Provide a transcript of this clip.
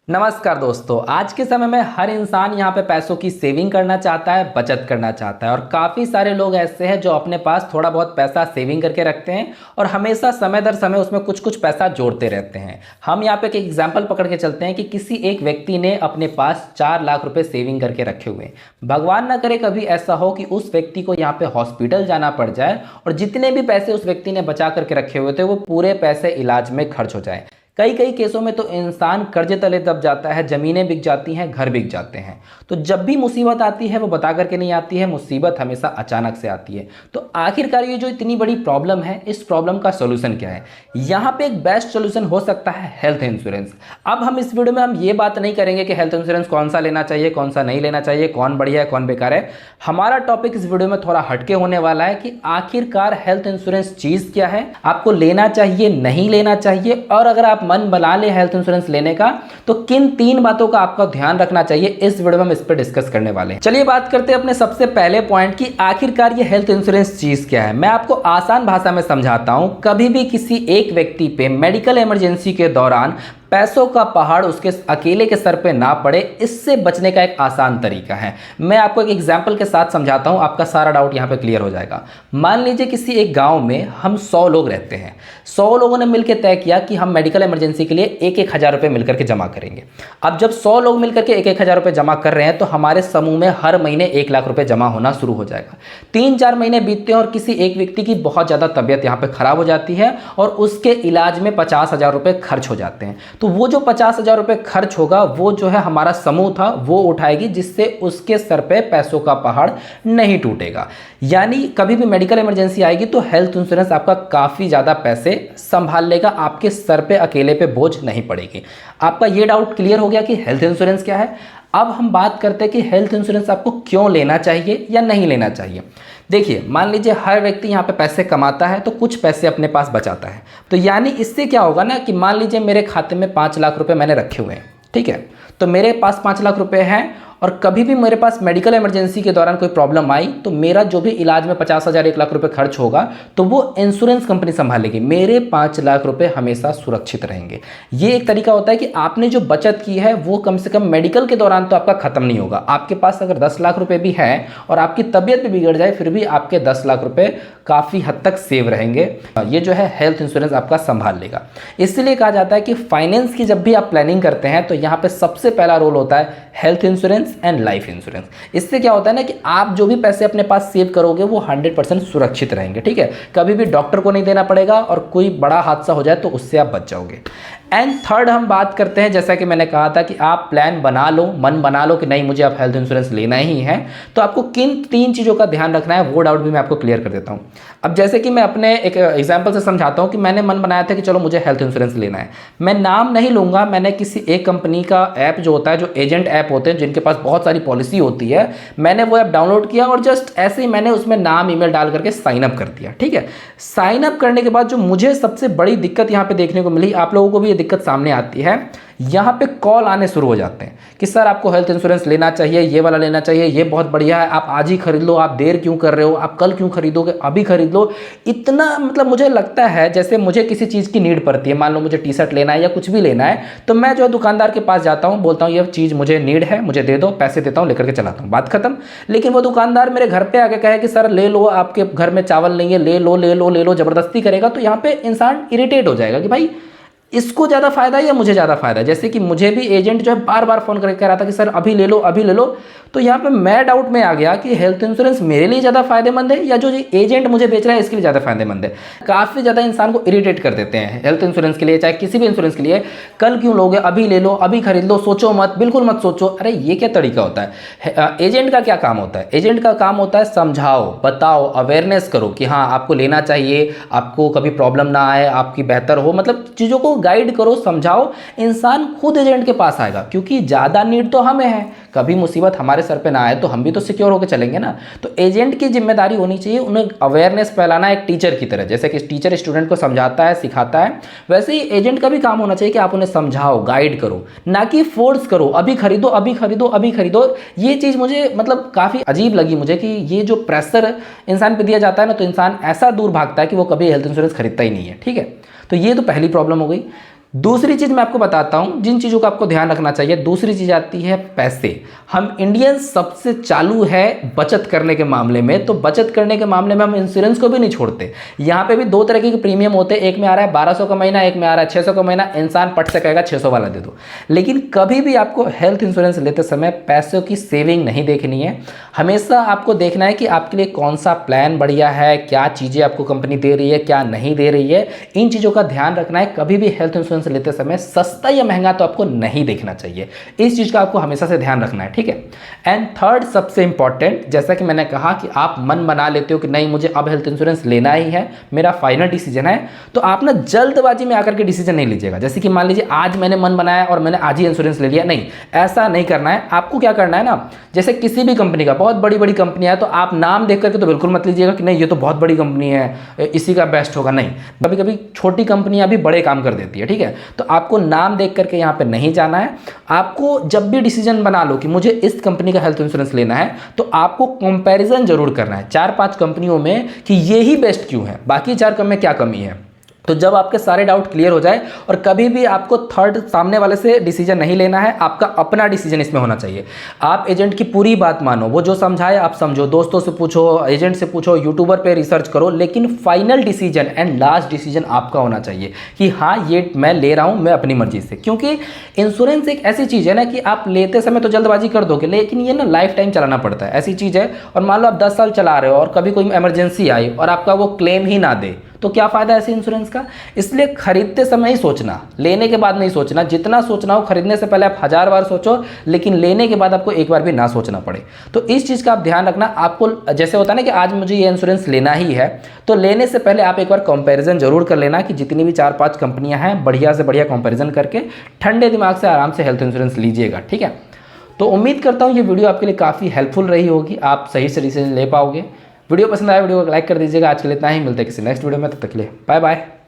नमस्कार दोस्तों। आज के समय में हर इंसान यहाँ पे पैसों की सेविंग करना चाहता है, बचत करना चाहता है और काफ़ी सारे लोग ऐसे हैं जो अपने पास थोड़ा बहुत पैसा सेविंग करके रखते हैं और हमेशा समय दर समय उसमें कुछ कुछ पैसा जोड़ते रहते हैं। हम यहाँ पे एक एग्जांपल पकड़ के चलते हैं कि किसी एक व्यक्ति ने अपने पास 4 लाख रुपए सेविंग करके रखे हुए हैं। भगवान ना करे कभी ऐसा हो कि उस व्यक्ति को यहाँ पे हॉस्पिटल जाना पड़ जाए और जितने भी पैसे उस व्यक्ति ने बचा करके रखे हुए थे वो पूरे पैसे इलाज में खर्च हो जाए। कई कई केसों में तो इंसान कर्जे तले दब जाता है, ज़मीनें बिक जाती हैं, घर बिक जाते हैं। तो जब भी मुसीबत आती है वो बता करके नहीं आती है, मुसीबत हमेशा अचानक से आती है। तो आखिरकार ये जो इतनी बड़ी प्रॉब्लम है, इस प्रॉब्लम का सोल्यूशन क्या है? यहाँ पे एक बेस्ट सोल्यूशन हो सकता है हेल्थ इंश्योरेंस। अब हम इस वीडियो में हम ये बात नहीं करेंगे कि हेल्थ इंश्योरेंस कौन सा लेना चाहिए, कौन सा नहीं लेना चाहिए, कौन बढ़िया है, कौन बेकार है। हमारा टॉपिक इस वीडियो में थोड़ा हटके होने वाला है कि आखिरकार हेल्थ इंश्योरेंस चीज़ क्या है, आपको लेना चाहिए, नहीं लेना चाहिए, और अगर आप मन बना ले हेल्थ इंश्योरेंस लेने का तो किन 3 बातों का आपको ध्यान रखना चाहिए, इस वीडियो में हम इस पर डिस्कस करने वाले हैं। चलिए बात करते हैं अपने सबसे पहले पॉइंट की आखिरकार ये हेल्थ इंश्योरेंस चीज क्या है। मैं आपको आसान भाषा में समझाता हूं। कभी भी किसी एक व्यक्ति पे मेडिकल इमरजेंसी के दौरान पैसों का पहाड़ उसके अकेले के सर पे ना पड़े, इससे बचने का एक आसान तरीका है। मैं आपको एक एग्जांपल के साथ समझाता हूं, आपका सारा डाउट यहां पे क्लियर हो जाएगा। मान लीजिए किसी एक गांव में हम 100 लोग रहते हैं। 100 लोगों ने मिलकर तय किया कि हम मेडिकल इमरजेंसी के लिए 1-1 हज़ार रुपये मिलकर के जमा करेंगे। अब जब 100 लोग मिलकर के 1-1 हज़ार रुपये जमा कर रहे हैं तो हमारे समूह में हर महीने 1 लाख रुपये जमा होना शुरू हो जाएगा। 3-4 महीने बीतते हैं और किसी एक व्यक्ति की बहुत ज़्यादा तबीयत यहाँ पे खराब हो जाती है और उसके इलाज में 50,000 रुपये खर्च हो जाते हैं। तो वो जो 50,000 रुपये खर्च होगा वो जो है हमारा समूह था वो उठाएगी, जिससे उसके सर पे पैसों का पहाड़ नहीं टूटेगा। यानी कभी भी मेडिकल इमरजेंसी आएगी तो हेल्थ इंश्योरेंस आपका काफ़ी ज़्यादा पैसे संभाल लेगा, आपके सर पे अकेले पे बोझ नहीं पड़ेगी। आपका ये डाउट क्लियर हो गया कि हेल्थ इंश्योरेंस क्या है। अब हम बात करते हैं कि हेल्थ इंश्योरेंस आपको क्यों लेना चाहिए या नहीं लेना चाहिए। देखिए, मान लीजिए हर व्यक्ति यहाँ पे पैसे कमाता है तो कुछ पैसे अपने पास बचाता है। तो यानी इससे क्या होगा ना कि मान लीजिए मेरे खाते में 5 लाख रुपए मैंने रखे हुए हैं, ठीक है। तो मेरे पास 5 लाख रुपए हैं और कभी भी मेरे पास मेडिकल इमरजेंसी के दौरान कोई प्रॉब्लम आई तो मेरा जो भी इलाज में 50,000 1 लाख रुपए खर्च होगा तो वो इंश्योरेंस कंपनी संभालेगी। मेरे 5 लाख रुपए हमेशा सुरक्षित रहेंगे। ये एक तरीका होता है कि आपने जो बचत की है वो कम से कम मेडिकल के दौरान तो आपका खत्म नहीं होगा। आपके पास अगर 10 लाख रुपए भी है और आपकी तबीयत भी बिगड़ जाए फिर भी आपके 10 लाख रुपए काफ़ी हद तक सेव रहेंगे। ये जो है हेल्थ इंश्योरेंस आपका संभाल लेगा। इसलिए कहा जाता है कि फाइनेंस की जब भी आप प्लानिंग करते हैं तो यहाँ पे सबसे पहला रोल होता है health insurance and life insurance. इससे क्या होता है ना कि आप जो भी पैसे अपने पास सेव करोगे वो 100% सुरक्षित रहेंगे, ठीक है। कभी भी डॉक्टर को नहीं देना पड़ेगा और कोई बड़ा हादसा हो जाए तो उससे आप बच जाओगे। एंड थर्ड हम बात करते हैं, जैसा कि मैंने कहा था कि आप प्लान बना लो, मन बना लो कि नहीं मुझे अब हेल्थ इंश्योरेंस लेना ही है, तो आपको किन 3 चीज़ों का ध्यान रखना है वो डाउट भी मैं आपको क्लियर कर देता हूँ। अब जैसे कि मैं अपने एक एग्जांपल से समझाता हूँ कि मैंने मन बनाया था कि चलो मुझे हेल्थ इंश्योरेंस लेना है। मैं नाम नहीं लूँगा, मैंने किसी एक कंपनी का ऐप जो होता है, जो एजेंट ऐप होते हैं जिनके पास बहुत सारी पॉलिसी होती है, मैंने वो ऐप डाउनलोड किया और जस्ट ऐसे ही मैंने उसमें नाम ईमेल डाल करके साइन अप कर दिया, ठीक है। साइन अप करने के बाद जो मुझे सबसे बड़ी दिक्कत यहाँ पे देखने को मिली, आप लोगों को भी ये दिक्कत सामने आती है, यहाँ पे कॉल आने शुरू हो जाते हैं कि सर आपको हेल्थ इंश्योरेंस लेना चाहिए, ये वाला लेना चाहिए, ये बहुत बढ़िया है, आप आज ही खरीद लो, आप देर क्यों कर रहे हो, आप कल क्यों खरीदोगे, अभी खरीद लो। इतना मतलब मुझे लगता है जैसे मुझे किसी चीज़ की नीड पड़ती है। मान लो मुझे टी शर्ट लेना है या कुछ भी लेना है तो मैं जो है दुकानदार के पास जाता हूँ, बोलता हूँ ये चीज़ मुझे नीड है, मुझे दे दो, पैसे देता हूँ, लेकर के चलाता हूँ, बात खत्म। लेकिन वो दुकानदार मेरे घर पे आके कहे कि सर ले लो, आपके घर में चावल नहीं है, ले लो ले लो ले लो, जबरदस्ती करेगा तो यहाँ पे इंसान इरिटेट हो जाएगा कि भाई इसको ज़्यादा फायदा है या मुझे ज़्यादा फायदा है। जैसे कि मुझे भी एजेंट जो है बार बार फ़ोन करके कह रहा था कि सर अभी ले लो अभी ले लो। तो यहाँ पे मैं डाउट में आ गया कि हेल्थ इंश्योरेंस मेरे लिए ज़्यादा फायदेमंद है या जो एजेंट मुझे बेच रहा है इसके लिए ज़्यादा फायदेमंद है। काफ़ी ज़्यादा इंसान को इरिटेट कर देते हैं हेल्थ इंश्योरेंस के लिए, चाहे किसी भी इंश्योरेंस के लिए। कल क्यों लोगे, अभी ले लो, अभी खरीद लो, सोचो मत, बिल्कुल मत सोचो। अरे ये क्या तरीका होता है? एजेंट का क्या काम होता है? एजेंट का काम होता है समझाओ, बताओ, अवेयरनेस करो कि हाँ आपको लेना चाहिए, आपको कभी प्रॉब्लम ना आए, आपकी बेहतर हो, मतलब चीज़ों को गाइड करो, समझाओ। इंसान खुद एजेंट के पास आएगा क्योंकि ज़्यादा नीड तो हमें है। कभी मुसीबत हमारे सर पे ना आए तो हम भी तो सिक्योर होकर चलेंगे ना। तो एजेंट की जिम्मेदारी होनी चाहिए उन्हें अवेयरनेस फैलाना, एक टीचर की तरह। जैसे कि टीचर स्टूडेंट को समझाता है, सिखाता है, वैसे ही एजेंट का भी काम होना चाहिए कि आप उन्हें समझाओ, गाइड करो, ना कि फोर्स करो अभी खरीदो अभी खरीदो अभी खरीदो। ये चीज़ मुझे मतलब काफ़ी अजीब लगी मुझे कि ये जो प्रेशर इंसान पे दिया जाता है ना, तो इंसान ऐसा दूर भागता है कि वो कभी हेल्थ इंश्योरेंस खरीदता ही नहीं है, ठीक है। तो ये तो पहली प्रॉब्लम हो गई। दूसरी चीज़ मैं आपको बताता हूँ जिन चीज़ों का आपको ध्यान रखना चाहिए। दूसरी चीज़ आती है पैसे। हम इंडियन सबसे चालू है बचत करने के मामले में, तो बचत करने के मामले में हम इंश्योरेंस को भी नहीं छोड़ते। यहाँ पे भी दो तरह के प्रीमियम होते हैं, एक में आ रहा है 1200 का महीना, एक में आ रहा है 600 का महीना। इंसान पट से कहेगा 600 वाला दे दो, लेकिन कभी भी आपको हेल्थ इंश्योरेंस लेते समय पैसों की सेविंग नहीं देखनी है। हमेशा आपको देखना है कि आपके लिए कौन सा प्लान बढ़िया है, क्या चीज़ें आपको कंपनी दे रही है, क्या नहीं दे रही है, इन चीज़ों का ध्यान रखना है। कभी भी हेल्थ इंश्योरेंस लेते समय सस्ता या महंगा तो आपको नहीं देखना चाहिए, इस चीज का आपको हमेशा से ध्यान रखना है, ठीक है। एंड थर्ड सबसे इंपॉर्टेंट, जैसा कि मैंने कहा कि आप मन बना लेते हो कि नहीं मुझे अब हेल्थ इंश्योरेंस लेना ही है, मेरा फाइनल डिसीजन है, तो आप ना जल्दबाजी में आकर के डिसीजन नहीं लीजिएगा। जैसे कि मान लीजिए आज मैंने मन बनाया और मैंने आज ही इंश्योरेंस ले लिया, नहीं, ऐसा नहीं करना है। आपको क्या करना है ना, जैसे किसी भी कंपनी का, बहुत बड़ी बड़ी कंपनी है तो आप नाम देख करके तो बिल्कुल मत लीजिएगा कि नहीं ये तो बहुत बड़ी कंपनी है इसी का बेस्ट होगा, नहीं। कभी कभी छोटी कंपनियां भी बड़े काम कर देती है, ठीक है। तो आपको नाम देख करके यहाँ पे नहीं जाना है। आपको जब भी डिसीजन बना लो कि मुझे इस कंपनी का हेल्थ इंश्योरेंस लेना है, तो आपको कंपैरिजन जरूर करना है 4-5 कंपनियों में कि ये ही बेस्ट क्यों है, बाकी 4 में क्या कमी है। तो जब आपके सारे डाउट क्लियर हो जाए, और कभी भी आपको थर्ड सामने वाले से डिसीजन नहीं लेना है, आपका अपना डिसीजन इसमें होना चाहिए। आप एजेंट की पूरी बात मानो, वो जो समझाए आप समझो, दोस्तों से पूछो, एजेंट से पूछो, यूट्यूबर पे रिसर्च करो, लेकिन final decision and last decision आपका होना चाहिए कि हाँ ये मैं ले रहा हूँ मैं अपनी मर्जी से। क्योंकि इंश्योरेंस एक ऐसी चीज़ है ना कि आप लेते समय तो जल्दबाजी कर दोगे, लेकिन ये ना लाइफ टाइम चलाना पड़ता है, ऐसी चीज़ है। और मान लो आप 10 साल चला रहे हो और कभी कोई इमरजेंसी आई और आपका वो क्लेम ही ना दे, तो क्या फायदा ऐसे इंश्योरेंस का। इसलिए खरीदते समय ही सोचना, लेने के बाद नहीं सोचना। जितना सोचना हो खरीदने से पहले आप 1000 बार सोचो, लेकिन लेने के बाद आपको एक बार भी ना सोचना पड़े। तो इस चीज़ का आप ध्यान रखना। आपको जैसे होता है ना कि आज मुझे ये इंश्योरेंस लेना ही है, तो लेने से पहले आप एक बार कंपैरिजन जरूर कर लेना कि जितनी भी 4-5 कंपनियां हैं, बढ़िया से बढ़िया कंपैरिजन करके ठंडे दिमाग से आराम से हेल्थ इंश्योरेंस लीजिएगा, ठीक है। तो उम्मीद करता हूँ ये वीडियो आपके लिए काफ़ी हेल्पफुल रही होगी, आप सही से डिसीजन ले पाओगे। वीडियो पसंद आया वीडियो को लाइक कर दीजिएगा। आज के लिए इतना ही, मिलते हैं किसी नेक्स्ट वीडियो में, तब तक के लिए बाय बाय।